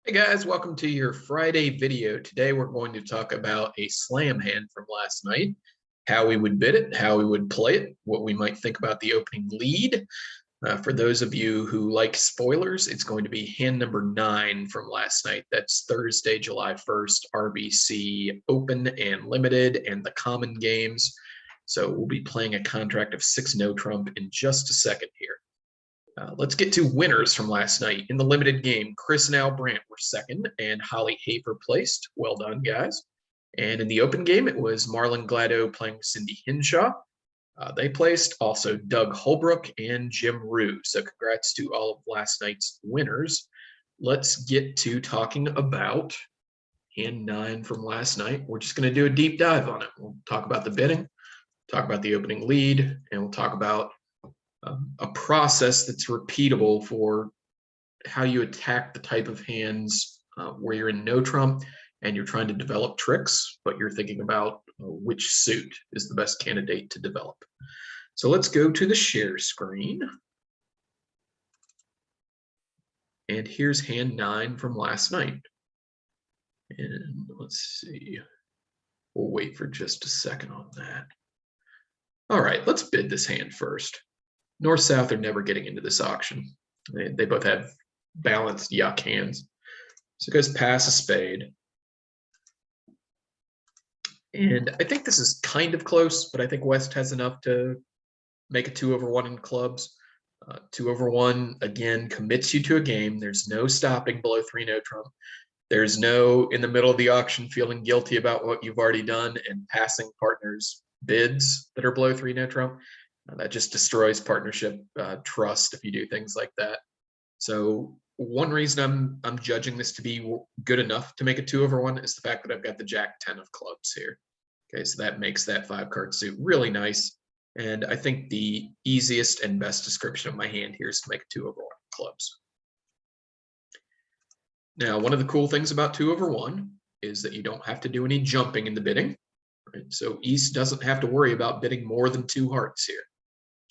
Hey guys, welcome to your Friday video. Today we're going to talk about a slam hand from last night, how we would bid it, how we would play it, what we might think about the opening lead. For those of you who like spoilers, it's going to be hand number 9 from last night. That's Thursday, July 1st, RBC Open and Limited and the Common Games. So we'll be playing a contract of 6 no trump in just a second here. Let's get to winners from last night. In the limited game, Chris and Al Brandt were second, and Holly Hafer placed. Well done, guys. And in the open game, it was Marlon Glado playing Cindy Hinshaw. They placed. Also, Doug Holbrook and Jim Rue. So congrats to all of last night's winners. Let's get to talking about hand 9 from last night. We're just going to do a deep dive on it. We'll talk about the bidding, talk about the opening lead, and we'll talk about a process that's repeatable for how you attack the type of hands where you're in no trump and you're trying to develop tricks, but you're thinking about which suit is the best candidate to develop. So let's go to the share screen. And here's hand 9 from last night. And let's see. We'll wait for just a second on that. All right, let's bid this hand first. North-South are never getting into this auction. They both have balanced yuck hands. So it goes pass a spade. And I think this is kind of close, but I think West has enough to make a 2/1 in clubs. 2/1, again, commits you to a game. There's no stopping below 3 no trump. There's no in the middle of the auction feeling guilty about what you've already done and passing partners' bids that are below 3 no trump. That just destroys partnership trust if you do things like that. So one reason I'm judging this to be good enough to make a 2/1 is the fact that I've got the Jack 10 of clubs here. Okay, so that makes that 5-card suit really nice. And I think the easiest and best description of my hand here is to make a 2/1 clubs. Now, one of the cool things about 2/1 is that you don't have to do any jumping in the bidding. Right? So East doesn't have to worry about bidding more than 2 hearts here.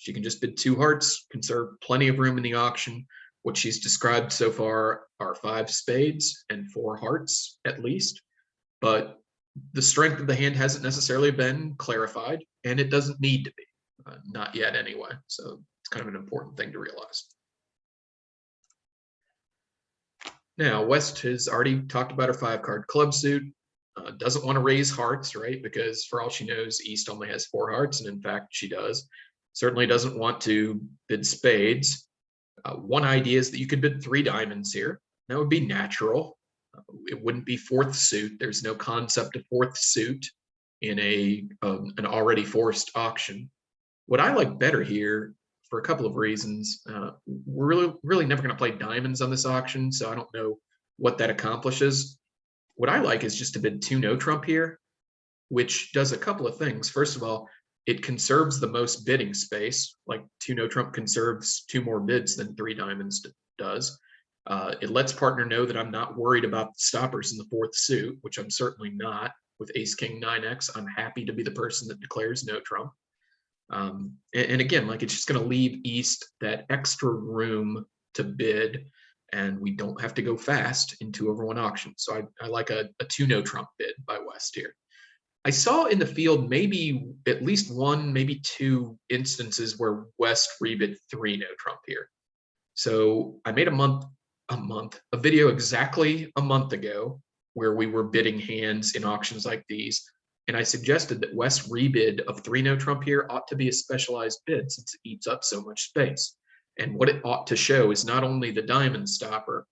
She can just bid 2 hearts, conserve plenty of room in the auction. What she's described so far are 5 spades and 4 hearts at least, but the strength of the hand hasn't necessarily been clarified, and it doesn't need to be, not yet anyway. So it's kind of an important thing to realize. Now, West has already talked about her 5-card club suit. Doesn't want to raise hearts, right? Because for all she knows, East only has 4 hearts, and in fact, she does. Certainly doesn't want to bid spades. One idea is that you could bid 3 diamonds here. That would be natural. It wouldn't be 4th suit. There's no concept of 4th suit in an already forced auction. What I like better here, for a couple of reasons, we're really never going to play diamonds on this auction, so I don't know what that accomplishes. What I like is just to bid 2 no trump here, which does a couple of things. First of all, it conserves the most bidding space, like 2 no trump conserves 2 more bids than 3 diamonds does. It lets partner know that I'm not worried about the stoppers in the 4th suit, which I'm certainly not. With Ace King 9X, I'm happy to be the person that declares no trump. And again, like it's just going to leave East that extra room to bid, and we don't have to go fast in 2/1 auction. So I like a 2 no trump bid by West here. I saw in the field maybe at least 1, maybe 2 instances where West rebid 3 no trump here. So I made a video exactly a month ago where we were bidding hands in auctions like these. And I suggested that West rebid of 3 no trump here ought to be a specialized bid since it eats up so much space. And what it ought to show is not only the diamond stopper,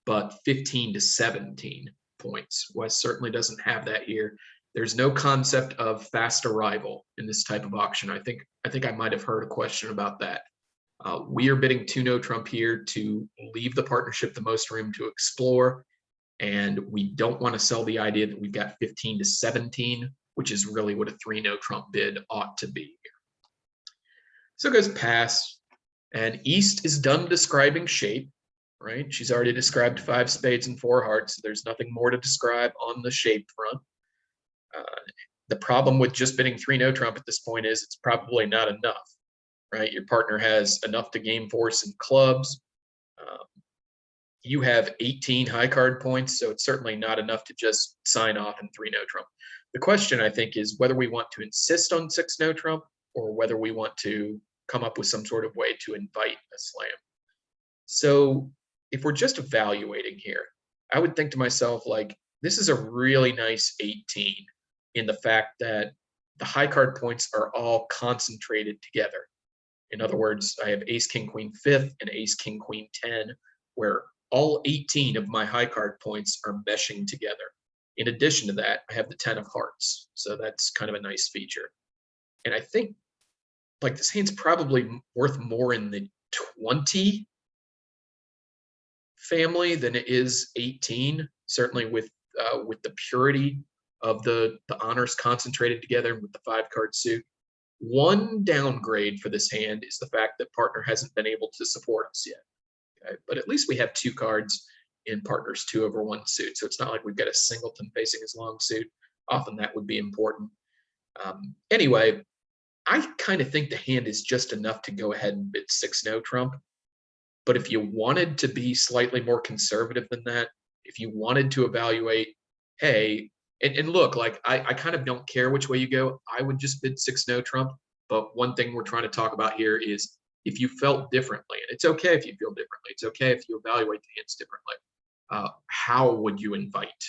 but 15 to 17 points. West certainly doesn't have that here. There's no concept of fast arrival in this type of auction. I think I might have heard a question about that. We are bidding 2 no trump here to leave the partnership the most room to explore, and we don't want to sell the idea that we've got 15 to 17, which is really what a 3 no trump bid ought to be here. So it goes pass, and East is done describing shape, right? She's already described 5 spades and 4 hearts. So there's nothing more to describe on the shape front. The problem with just bidding 3 no trump at this point is it's probably not enough, right? Your partner has enough to game force in clubs. You have 18 high card points, so it's certainly not enough to just sign off and three no trump. The question, I think, is whether we want to insist on six no trump or whether we want to come up with some sort of way to invite a slam. So if we're just evaluating here, I would think to myself, like, this is a really nice 18 in the fact that the high card points are all concentrated together. In other words, I have ace, king, queen, fifth, and ace, king, queen, 10, where all 18 of my high card points are meshing together. In addition to that, I have the 10 of hearts. So that's kind of a nice feature. And I think like this hand's probably worth more in the 20 family than it is 18, certainly with the purity of the honors concentrated together with the five card suit. One downgrade for this hand is the fact that partner hasn't been able to support us yet. Okay? But at least we have two cards in partner's 2/1 suit. So it's not like we've got a singleton facing his long suit. Often that would be important. Anyway, I kind of think the hand is just enough to go ahead and bid six no trump. But if you wanted to be slightly more conservative than that, if you wanted to evaluate, hey, and look, like I kind of don't care which way you go. I would just bid six no trump. But one thing we're trying to talk about here is if you felt differently, and it's okay if you feel differently. It's okay if you evaluate the hands differently. How would you invite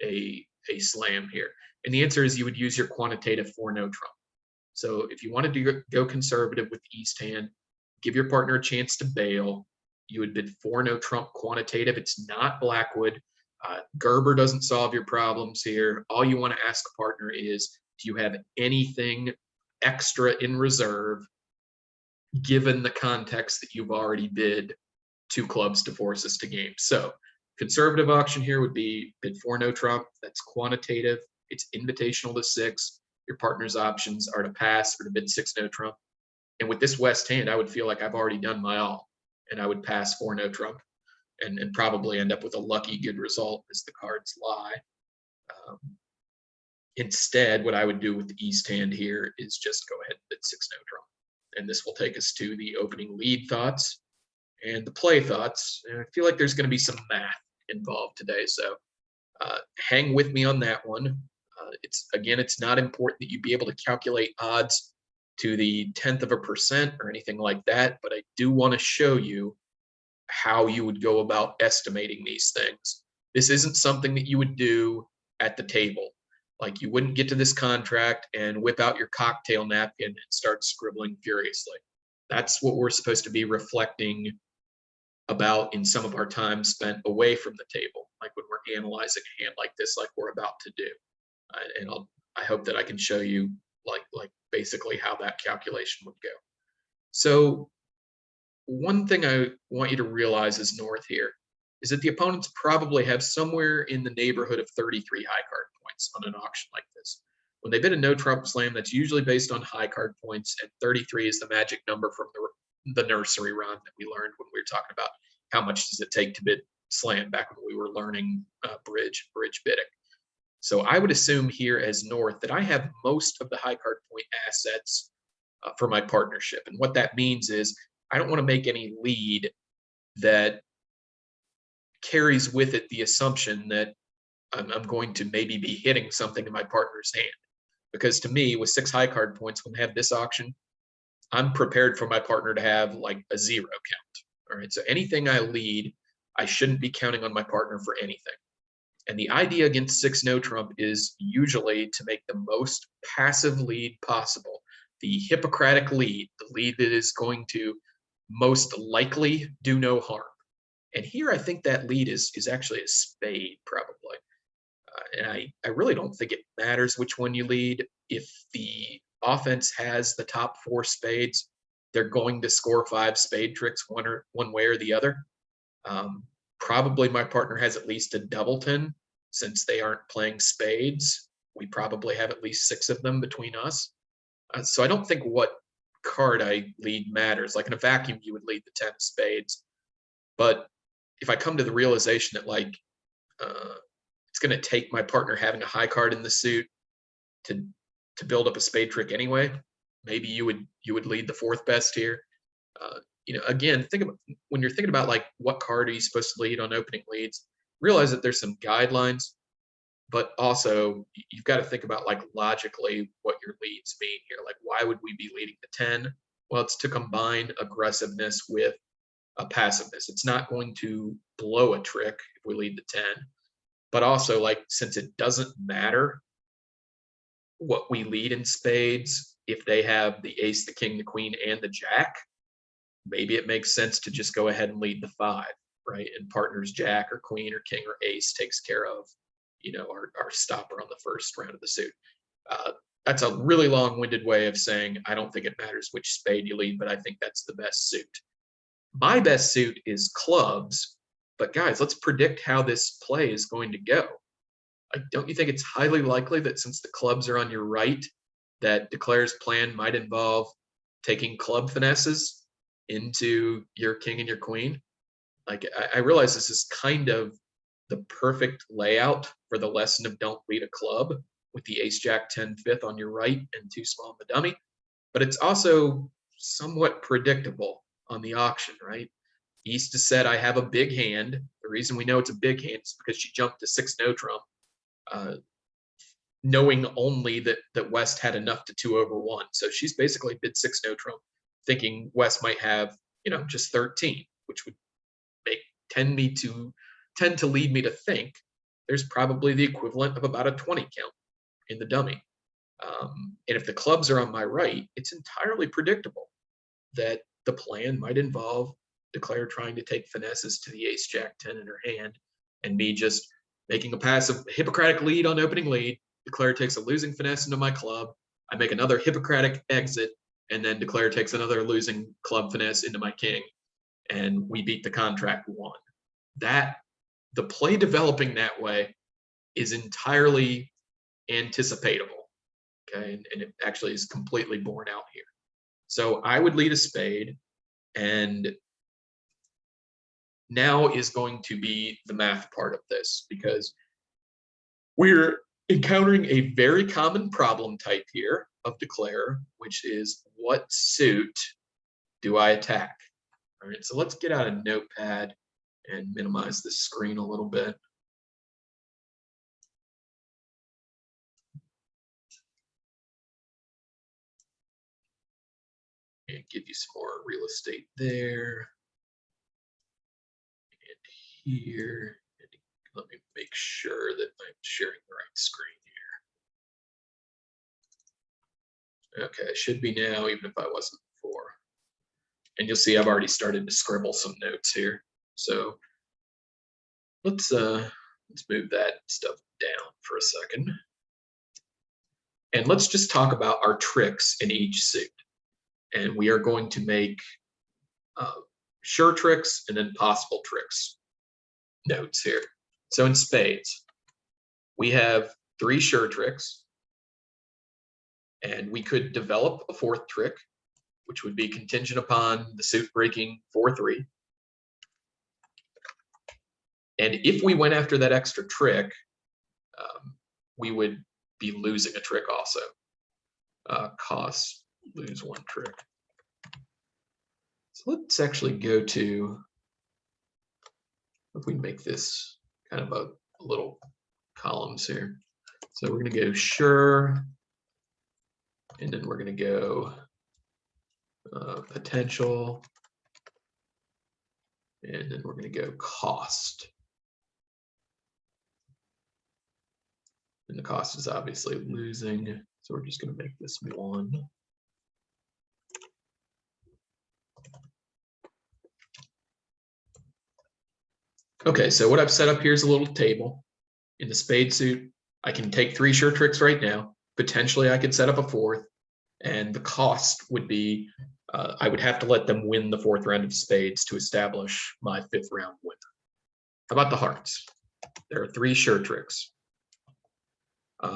a slam here? And the answer is you would use your quantitative four no trump. So if you wanted to go conservative with the East hand, give your partner a chance to bail. You would bid four no trump quantitative. It's not Blackwood. Gerber doesn't solve your problems here. All you want to ask a partner is, do you have anything extra in reserve given the context that you've already bid two clubs to force us to game? So conservative auction here would be bid four no trump. That's quantitative. It's invitational to six. Your partner's options are to pass or to bid six no trump. And with this West hand, I would feel like I've already done my all, and I would pass four no trump and probably end up with a lucky good result as the cards lie. Um, Instead, what I would do with the East hand here is just go ahead and bid six no trump. And this will take us to the opening lead thoughts and the play thoughts. And I feel like there's going to be some math involved today, so hang with me on that one. It's not important that you be able to calculate odds to the 10th of a percent or anything like that, but I do want to show you how you would go about estimating these things. This isn't something that you would do at the table. Like you wouldn't get to this contract and whip out your cocktail napkin and start scribbling furiously. That's what we're supposed to be reflecting about in some of our time spent away from the table, like when we're analyzing a hand like this, like we're about to do. And I hope that I can show you like basically how that calculation would go. So one thing I want you to realize as North here is that the opponents probably have somewhere in the neighborhood of 33 high card points on an auction like this. When they bid a no trump slam, that's usually based on high card points, and 33 is the magic number from the nursery rhyme that we learned when we were talking about how much does it take to bid slam back when we were learning bridge bidding. So I would assume here as North that I have most of the high card point assets for my partnership. And what that means is I don't want to make any lead that carries with it the assumption that I'm going to maybe be hitting something in my partner's hand. Because to me, with six high card points, when they have this auction, I'm prepared for my partner to have like a zero count. All right. So anything I lead, I shouldn't be counting on my partner for anything. And the idea against six no trump is usually to make the most passive lead possible. The Hippocratic lead, the lead that is going to most likely do no harm. And here I think that lead is actually a spade, probably. And I really don't think it matters which one you lead. If the offense has the top four spades, they're going to score five spade tricks one way or the other. Probably my partner has at least a doubleton since they aren't playing spades. We probably have at least six of them between us. So I don't think what card I lead matters. Like in a vacuum, you would lead the 10 of spades. But if I come to the realization that like it's going to take my partner having a high card in the suit to build up a spade trick anyway, maybe you would lead the fourth best here. again, think about when you're thinking about like what card are you supposed to lead on opening leads, realize that there's some guidelines, but also you've got to think about like logically what your leads mean here. Like, why would we be leading the 10? Well, it's to combine aggressiveness with a passiveness. It's not going to blow a trick if we lead the 10, but also like, since it doesn't matter what we lead in spades, if they have the ace, the king, the queen, and the jack, maybe it makes sense to just go ahead and lead the 5, right? And partners jack or queen or king or ace takes care of, our stopper on the first round of the suit. That's a really long-winded way of saying I don't think it matters which spade you lead, but I think that's the best suit. My best suit is clubs, but guys, let's predict how this play is going to go. Don't you think it's highly likely that since the clubs are on your right, that Declare's plan might involve taking club finesses into your king and your queen? Like, I realize this is kind of the perfect layout for the lesson of don't lead a club with the ace jack 10 fifth on your right and too small in the dummy, but it's also somewhat predictable on the auction, right? East has said, I have a big hand. The reason we know it's a big hand is because she jumped to 6 no trump, knowing only that West had enough to 2 over 1. So she's basically bid 6 no trump, thinking West might have, just 13, which would tend to lead me to think there's probably the equivalent of about a 20 count in the dummy. And if the clubs are on my right, it's entirely predictable that the plan might involve Declare trying to take finesses to the ace jack 10 in her hand, and me just making a passive Hippocratic lead on opening lead. Declare takes a losing finesse into my club. I make another Hippocratic exit, and then Declare takes another losing club finesse into my king, and we beat the contract 1. The play developing that way is entirely anticipatable, okay? And it actually is completely borne out here. So I would lead a spade, and now is going to be the math part of this, because we're encountering a very common problem type here of Declare, which is what suit do I attack? All right, so let's get out a notepad and minimize this screen a little bit. And give you some more real estate there. And here. And let me make sure that I'm sharing the right screen here. Okay, it should be now, even if I wasn't before. And you'll see I've already started to scribble some notes here. So let's move that stuff down for a second. And let's just talk about our tricks in each suit. And we are going to make sure tricks and then possible tricks notes here. So in spades, we have 3 sure tricks, and we could develop a 4th trick, which would be contingent upon the suit breaking 4-3. And if we went after that extra trick, we would be losing a trick also. Cost, lose 1 trick. So let's actually go to, if we make this kind of a little columns here. So we're going to go sure, and then we're going to go potential, and then we're going to go cost. And the cost is obviously losing, so we're just going to make this 1. Okay, so what I've set up here is a little table. In the spade suit, I can take 3 sure tricks right now. Potentially, I could set up a 4th, and the cost would be I would have to let them win the 4th round of spades to establish my 5th round winner. How about the hearts? There are 3 sure tricks.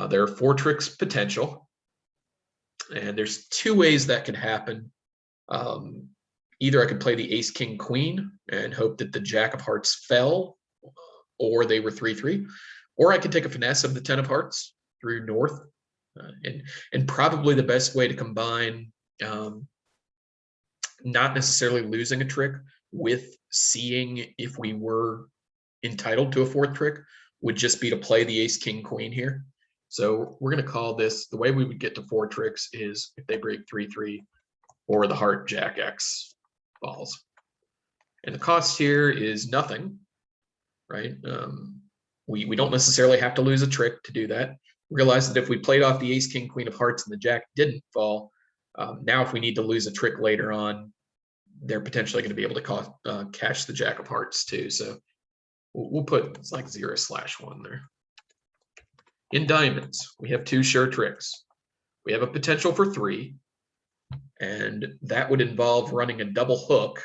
There are 4 tricks potential, and there's 2 ways that could happen. Either I could play the ace, king, queen and hope that the jack of hearts fell, or they were 3-3, or I could take a finesse of the 10 of hearts through north, and probably the best way to combine not necessarily losing a trick with seeing if we were entitled to a fourth trick would just be to play the ace, king, queen here. So we're going to call this, the way we would get to 4 tricks is if they break 3-3 or the heart jack X falls. And the cost here is nothing, right? We don't necessarily have to lose a trick to do that. Realize that if we played off the ace, king, queen of hearts and the jack didn't fall, now if we need to lose a trick later on, they're potentially going to be able to cash the jack of hearts too. So we'll put it's like 0/1 there. In diamonds, we have 2 sure tricks. We have a potential for 3, and that would involve running a double hook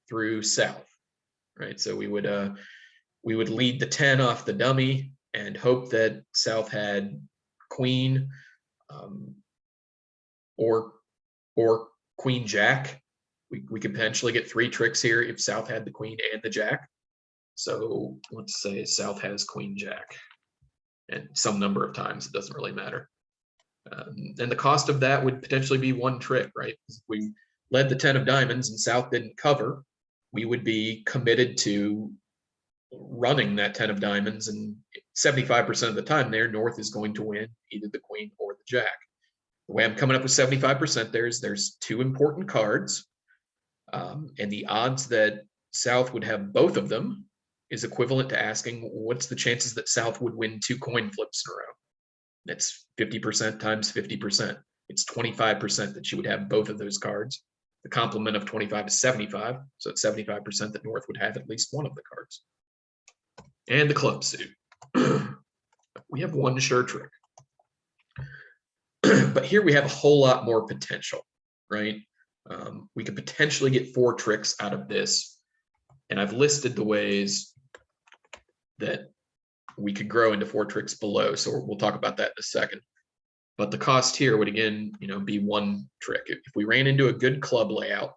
through south, right? So we would lead the 10 off the dummy and hope that south had queen or queen jack. We could potentially get 3 tricks here if south had the queen and the jack. So let's say south has queen jack, and some number of times, it doesn't really matter. And the cost of that would potentially be 1 trick, right? If we led the 10 of diamonds and south didn't cover, we would be committed to running that 10 of diamonds, and 75% of the time there, north is going to win either the queen or the jack. The way I'm coming up with 75% there's 2 important cards, and the odds that south would have both of them is equivalent to asking what's the chances that south would win 2 coin flips in a row. That's 50% times 50%. It's 25% that you would have both of those cards. The complement of 25 is 75, so it's 75% that north would have at least one of the cards. And the club suit. We have 1 sure trick. But here we have a whole lot more potential, right? We could potentially get 4 tricks out of this. And I've listed the ways that we could grow into 4 tricks below. So we'll talk about that in a second. But the cost here would, again, be 1 trick. If we ran into a good club layout,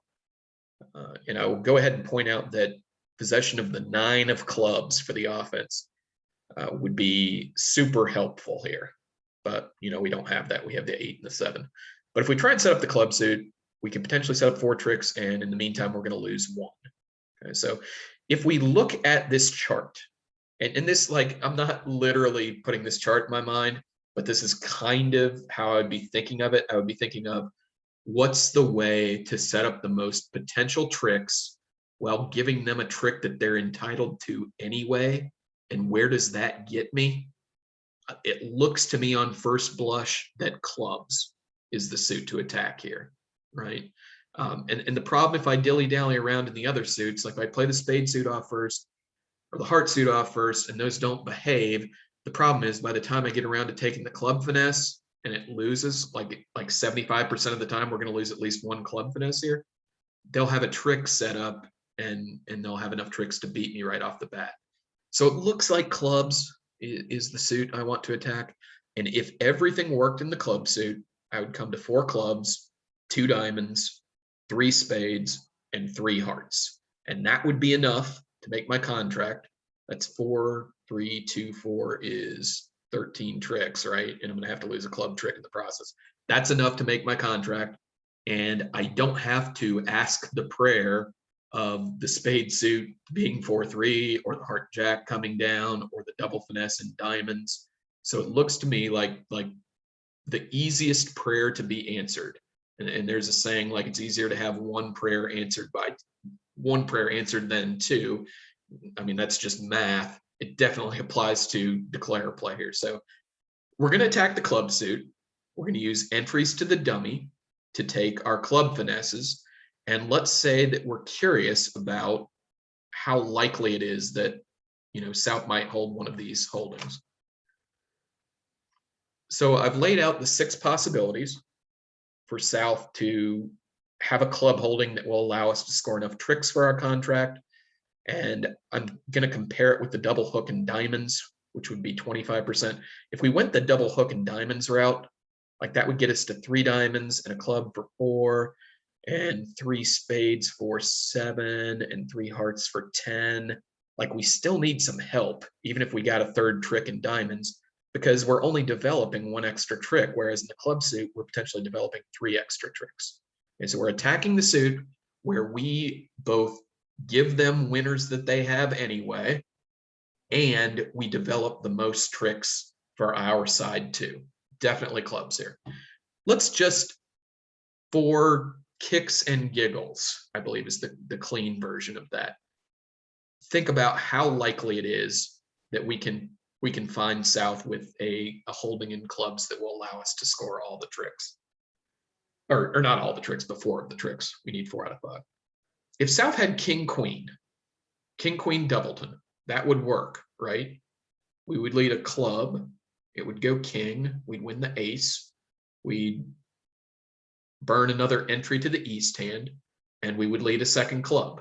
and I will go ahead and point out that possession of the 9 of clubs for the offense would be super helpful here. But, we don't have that. We have the 8 and the 7. But if we try and set up the club suit, we can potentially set up 4 tricks. And in the meantime, we're going to lose 1. Okay, so if we look at this chart, and this, I'm not literally putting this chart in my mind, but this is kind of how I'd be thinking of it. I would be thinking of what's the way to set up the most potential tricks while giving them a trick that they're entitled to anyway, and where does that get me? It looks to me on first blush that clubs is the suit to attack here, right? And the problem if I dilly-dally around in the other suits, like if I play the spade suit off first or the heart suit off first and those don't behave, the problem is by the time I get around to taking the club finesse and it loses, like 75% of the time we're going to lose at least 1 club finesse here, they'll have a trick set up and they'll have enough tricks to beat me right off the bat. So it looks like clubs is the suit I want to attack. And if everything worked in the club suit, I would come to 4 clubs, 2 diamonds, 3 spades, and 3 hearts. And that would be enough to make my contract. That's 4, 3, 2, 4 is 13 tricks, right? And I'm going to have to lose a club trick in the process. That's enough to make my contract. And I don't have to ask the prayer of the spade suit being 4-3 or the heart jack coming down or the double finesse in diamonds. So it looks to me like the easiest prayer to be answered. And there's a saying, it's easier to have 1 prayer answered than 2. I mean, that's just math. It definitely applies to declare a play here. So we're going to attack the club suit. We're going to use entries to the dummy to take our club finesses. And let's say that we're curious about how likely it is that, south might hold one of these holdings. So I've laid out the 6 possibilities for south to have a club holding that will allow us to score enough tricks for our contract. And I'm going to compare it with the double hook and diamonds, which would be 25%. If we went the double hook and diamonds route, that would get us to 3 diamonds and a club for 4, and 3 spades for 7, and 3 hearts for 10. We still need some help, even if we got a 3rd trick in diamonds, because we're only developing 1 extra trick, whereas in the club suit, we're potentially developing 3 extra tricks. And so we're attacking the suit. where we both give them winners that they have anyway, and we develop the most tricks for our side too. Definitely clubs here. Let's just, for kicks and giggles, I believe is the clean version of that, think about how likely it is that we can find South with a holding in clubs that will allow us to score all the tricks. Or not all the tricks, but 4 of the tricks. We need 4 out of 5. If South had king, queen doubleton, that would work, right? We would lead a club. It would go king. We'd win the ace. We'd burn another entry to the east hand, and we would lead a second club.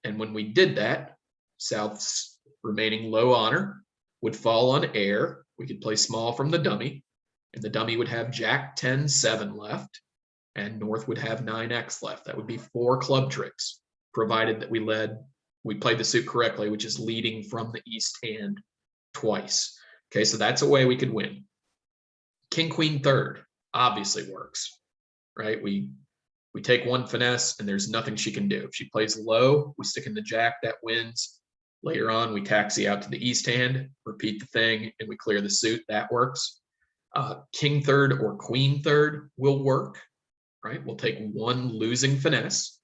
And when we did that, South's remaining low honor would fall on air. We could play small from the dummy, and the dummy would have jack 10, 7 left, and North would have 9x left. That would be 4 club tricks, provided that we played the suit correctly, which is leading from the east hand twice. Okay, so that's a way we could win. King, queen, third obviously works, right? We take 1 finesse and there's nothing she can do. If she plays low, we stick in the jack, that wins. Later on, we taxi out to the east hand, repeat the thing, and we clear the suit. That works. King third or queen third will work, right? We'll take 1 losing finesse.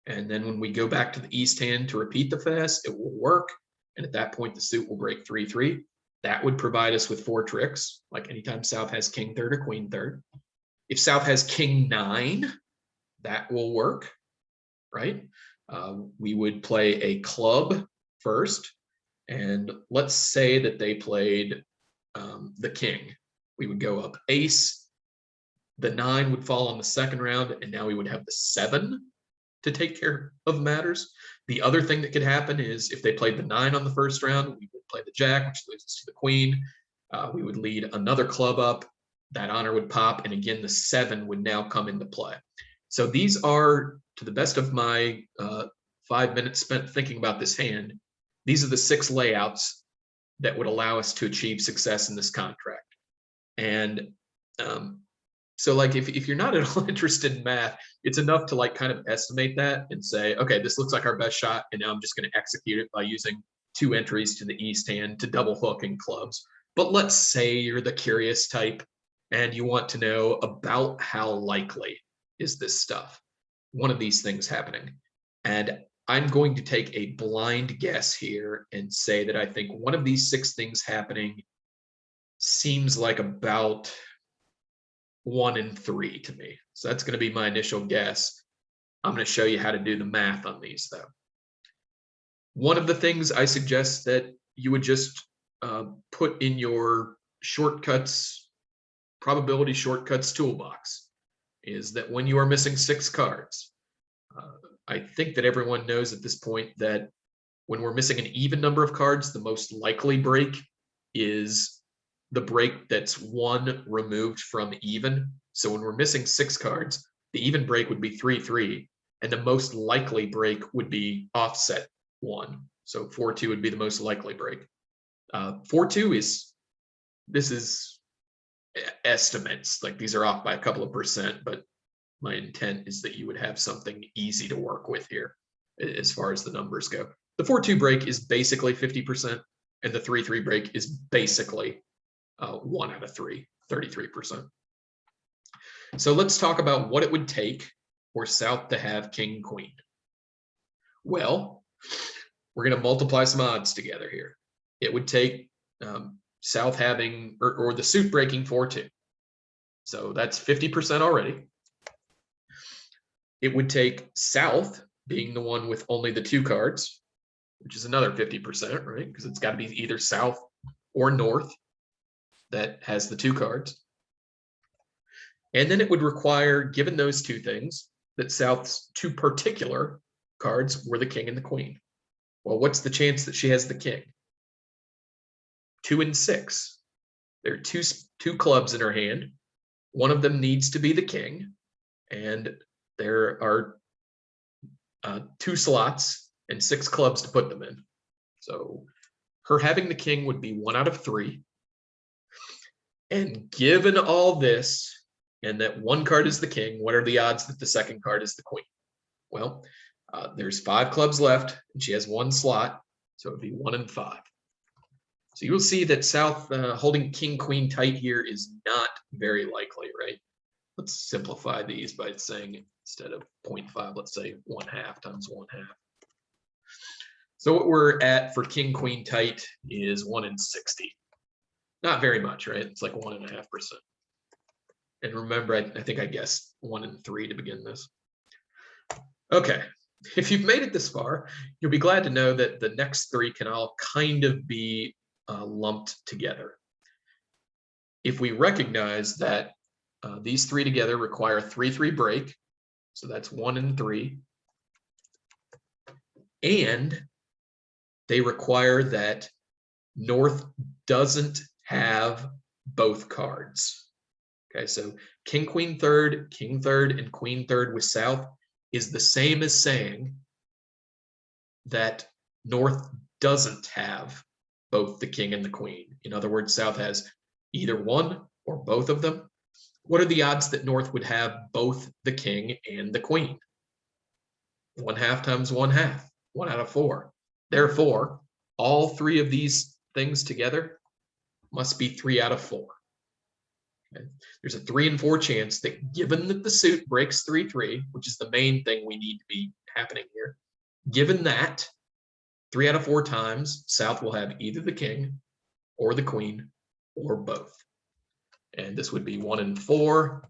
And then when we go back to the east hand to repeat the finesse, it will work. And at that point, the suit will break 3-3. That would provide us with 4 tricks, like anytime South has king third or queen third. If South has king 9, that will work, right? We would play a club first. And let's say that they played the king. We would go up ace. The 9 would fall on the second round, and now we would have the 7 to take care of matters. The other thing that could happen is if they played the 9 on the first round, we would play the jack, which leads us to the queen. We would lead another club up. That honor would pop, and again, the 7 would now come into play. So these are, to the best of my 5 minutes spent thinking about this hand, these are the 6 layouts that would allow us to achieve success in this contract. And so like if you're not at all interested in math, it's enough to like kind of estimate that and say, okay, this looks like our best shot, and now I'm just going to execute it by using 2 entries to the east hand to double hook in clubs. But let's say you're the curious type and you want to know about how likely is this stuff, one of these things happening. And I'm going to take a blind guess here and say that I think one of these 6 things happening seems like about 1 in 3 to me. So that's going to be my initial guess. I'm going to show you how to do the math on these, though. One of the things I suggest that you would just put in your shortcuts, probability shortcuts toolbox, is that when you are missing 6 cards, I think that everyone knows at this point that when we're missing an even number of cards, the most likely break is the break that's 1 removed from even. So when we're missing 6 cards, the even break would be 3-3, and the most likely break would be offset 1. So 4-2 would be the most likely break. 4-2 this is estimates, like these are off by a couple of %, but my intent is that you would have something easy to work with here as far as the numbers go. The 4-2 break is basically 50%, and the 3-3 break is basically 1 out of 3, 33%. So let's talk about what it would take for South to have king, queen. Well, we're going to multiply some odds together here. It would take South having, or the suit breaking 4-2. So that's 50% already. It would take South being the one with only the 2 cards, which is another 50%, right? Because it's got to be either South or North that has the 2 cards. And then it would require, given those 2 things, that South's 2 particular cards were the king and the queen. Well, what's the chance that she has the king? 2 in 6. There are two clubs in her hand. One of them needs to be the king, and there are 2 slots and 6 clubs to put them in. So her having the king would be 1 out of 3. And given all this, and that 1 card is the king, what are the odds that the second card is the queen? Well, There's 5 clubs left, and she has 1 slot, so it would be 1 and 5. So you will see that South holding king queen tight here is not very likely, right? Let's simplify these by saying instead of 0.5, let's say 1/2 times 1/2. So what we're at for king queen tight is 1 in 60. Not very much, right? It's like 1.5%. And remember, I think I guessed 1 in 3 to begin this. Okay, if you've made it this far, you'll be glad to know that the next 3 can all kind of be lumped together. If we recognize that these 3 together require 3-3 break, so that's 1 in 3, and they require that North doesn't have both cards. Okay, so king queen third, king third, and queen third with South is the same as saying that North doesn't have both the king and the queen. In other words, South has either one or both of them. What are the odds that North would have both the king and the queen? 1/2 times 1/2, 1 out of 4. Therefore, all 3 of these things together must be 3 out of 4. Okay. There's a 3 in 4 chance that given that the suit breaks 3-3, which is the main thing we need to be happening here, given that 3 out of 4 times, South will have either the king or the queen or both. And this would be 1 in 4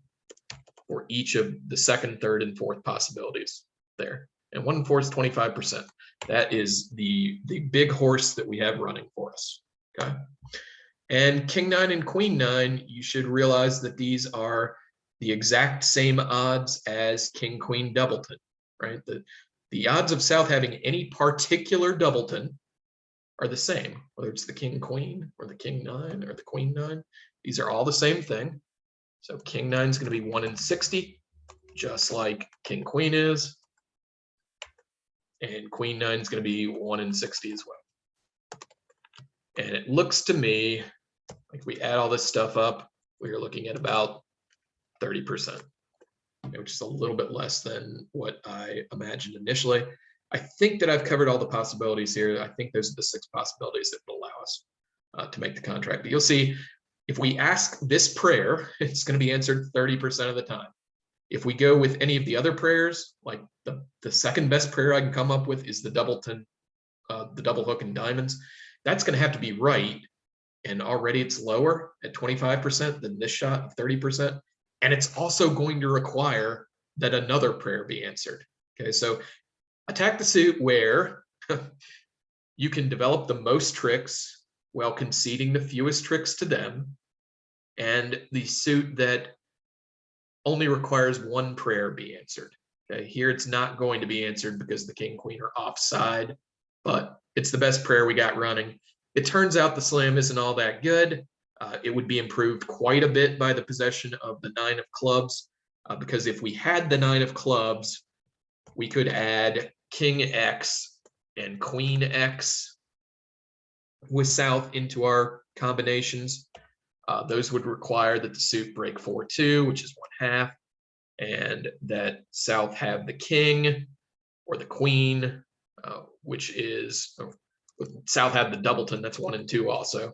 for each of the second, third, and fourth possibilities there. And 1 in 4 is 25%. That is the big horse that we have running for us. Okay. And king 9 and queen 9, you should realize that these are the exact same odds as king queen doubleton, right? The odds of South having any particular doubleton are the same, whether it's the king queen or the king 9 or the queen 9. These are all the same thing. So king 9 is going to be 1 in 60, just like king queen is. And queen 9 is going to be 1 in 60 as well. And it looks to me like we add all this stuff up, we are looking at about 30%, which is a little bit less than what I imagined initially. I think that I've covered all the possibilities here. I think those are the 6 possibilities that will allow us to make the contract. But you'll see, if we ask this prayer, it's going to be answered 30% of the time. If we go with any of the other prayers, like the second best prayer I can come up with is the doubleton, the double hook and diamonds, that's going to have to be right. And already it's lower at 25% than this shot of 30%. And it's also going to require that another prayer be answered. Okay, so attack the suit where you can develop the most tricks while conceding the fewest tricks to them, and the suit that only requires 1 prayer be answered. Okay, here it's not going to be answered because the king queen are offside, but it's the best prayer we got running. It turns out the slam isn't all that good. It would be improved quite a bit by the possession of the 9 of clubs, because if we had the 9 of clubs, we could add king X and queen X with South into our combinations. Those would require that the suit break 4-2, which is 1/2, and that South have the king or the queen, which is South have the doubleton, that's 1 and 2 also,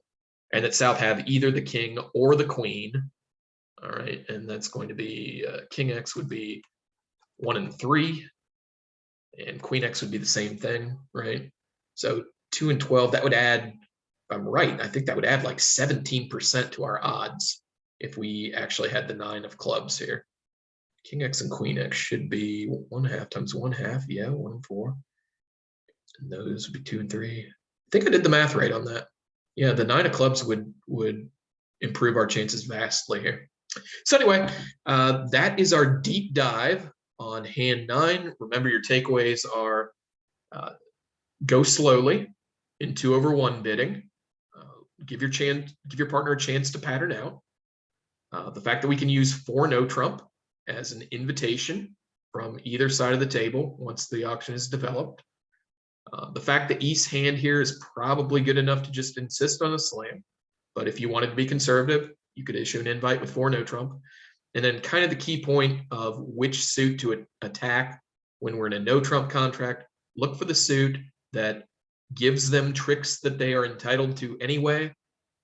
and that South have either the king or the queen. All right, and that's going to be king X would be 1 and 3, and queen X would be the same thing, right? So 2 and 12, that would add, if I'm right, I think that would add like 17% to our odds if we actually had the 9 of clubs here. King X and queen X should be 1/2 times 1/2, yeah, 1 and 4. And those would be 2 and 3. I think I did the math right on that. Yeah, the 9 of clubs would improve our chances vastly here. So anyway, that is our deep dive on hand 9. Remember, your takeaways are go slowly in 2/1 bidding. Give your partner a chance to pattern out. The fact that we can use 4 no trump as an invitation from either side of the table once the auction is developed. The fact that East's hand here is probably good enough to just insist on a slam, but if you wanted to be conservative, you could issue an invite with 4 no trump. And then kind of the key point of which suit to attack when we're in a no trump contract, look for the suit that gives them tricks that they are entitled to anyway,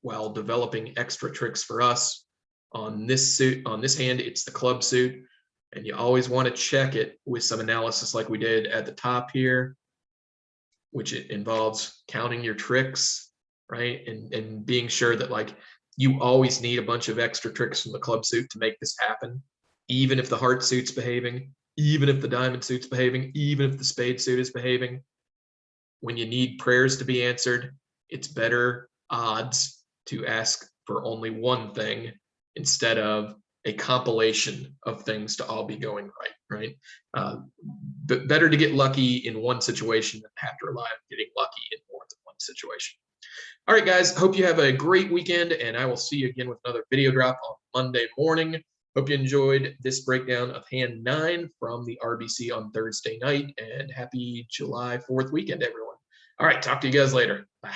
while developing extra tricks for us. On this suit, on this hand, it's the club suit, and you always want to check it with some analysis like we did at the top here, which it involves counting your tricks, right? And being sure that like you always need a bunch of extra tricks from the club suit to make this happen, even if the heart suit's behaving, even if the diamond suit's behaving, even if the spade suit is behaving. When you need prayers to be answered, it's better odds to ask for only one thing instead of a compilation of things to all be going right? But better to get lucky in one situation than have to rely on getting lucky in more than one situation. All right, guys, hope you have a great weekend, and I will see you again with another video drop on Monday morning. Hope you enjoyed this breakdown of hand 9 from the RBC on Thursday night, and happy July 4th weekend, everyone. All right, talk to you guys later. Bye.